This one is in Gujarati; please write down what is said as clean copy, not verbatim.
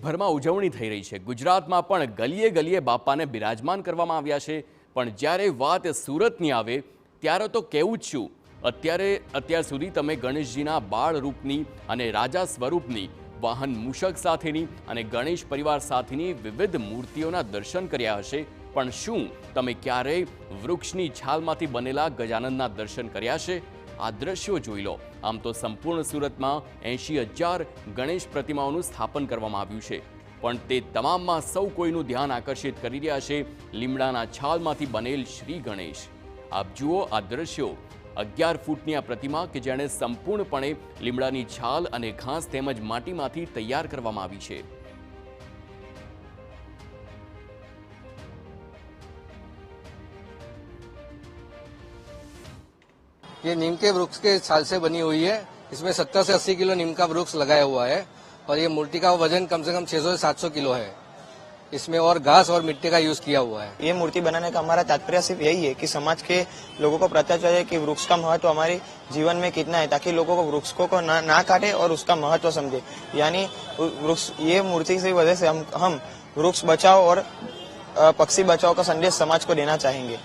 દેશભરમાં ઉજવણી થઈ રહી છે। ગુજરાતમાં પણ ગલીએ ગલીએ બાપાને બિરાજમાન કરવામાં આવ્યા છે। પણ જ્યારે વાત સુરતની આવે ત્યારે તો કેવું જ શું, અત્યાર સુધી તમે ગણેશજીના બાળ રૂપની અને રાજા સ્વરૂપની, વાહન મૂષક સાથેની અને ગણેશ પરિવાર સાથેની વિવિધ મૂર્તિઓના દર્શન કર્યા હશે, પણ શું તમે ક્યારેય વૃક્ષની છાલમાંથી બનેલા ગજાનનના દર્શન કર્યા છે? આ દ્રશ્યો જોઈ લો। આમ તો સંપૂર્ણ સુરતમાં 80,000 ગણેશ પ્રતિમાઓનું સ્થાપન કરવામાં આવ્યું છે, પણ તે તમામમાં સૌ કોઈનું ધ્યાન આકર્ષિત કરી રહ્યા છે લીમડાના છાલમાંથી બનેલ શ્રી ગણેશ। આપ જુઓ આ દ્રશ્યો। 11 ફૂટની આ પ્રતિમા કે જેણે સંપૂર્ણપણે લીમડાની છાલ અને ઘાસ તેમજ માટીમાંથી તૈયાર કરવામાં આવી છે। ये नीम के वृक्ष के छाल से बनी हुई है। इसमें 70 से 80 किलो नीम का वृक्ष लगाया हुआ है और ये मूर्ति का वजन कम से कम 600 से 700 किलो है। इसमें और घास और मिट्टी का यूज किया हुआ है। ये मूर्ति बनाने का हमारा तात्पर्य सिर्फ यही है कि समाज के लोगों को पता चले कि वृक्ष का महत्व हमारे जीवन में कितना है, ताकि लोगों को वृक्षों को ना काटे और उसका महत्व समझे। यानी वृक्ष, ये मूर्ति की वजह से हम वृक्ष बचाओ और पक्षी बचाओ का संदेश समाज को देना चाहेंगे।